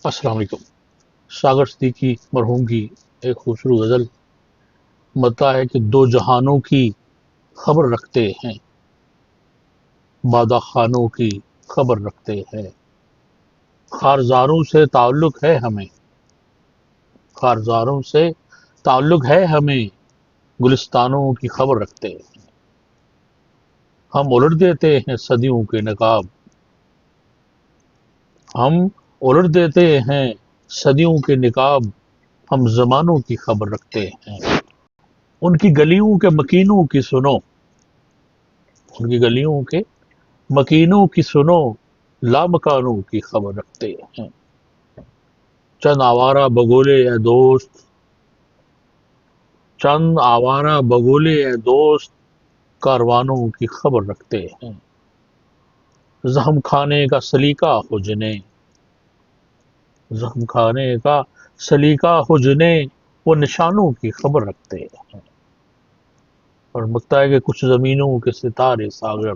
السلام علیکم۔ ساگر صدیقی مرحوم کی ایک خوبصورت غزل بتا ہے کہ دو جہانوں کی خبر رکھتے ہیں، بادہ خانوں کی خبر رکھتے ہیں، خارزاروں سے تعلق ہے ہمیں، خارزاروں سے تعلق ہے ہمیں، گلستانوں کی خبر رکھتے ہیں، ہم الٹ دیتے ہیں صدیوں کے نقاب، ہم الٹ دیتے ہیں صدیوں کے نقاب، ہم زمانوں کی خبر رکھتے ہیں، ان کی گلیوں کے مکینوں کی سنو، ان کی گلیوں کے مکینوں کی سنو، لامکانوں کی خبر رکھتے ہیں، چند آوارہ بگولے اے دوست، چند آوارہ بگولے اے دوست، کاروانوں کی خبر رکھتے ہیں، زخم کھانے کا سلیقہ ہو جنہیں، زخم کھانے کا سلیقہ ہو جنہیں، وہ نشانوں کی خبر رکھتے ہیں، اور بتتا ہے کہ کچھ زمینوں کے ستارے ساگر،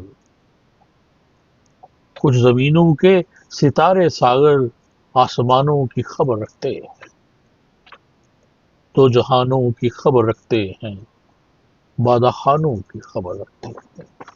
کچھ زمینوں کے ستارے ساگر، آسمانوں کی خبر رکھتے ہیں، تو جہانوں کی خبر رکھتے ہیں، بادہ خانوں کی خبر رکھتے ہیں۔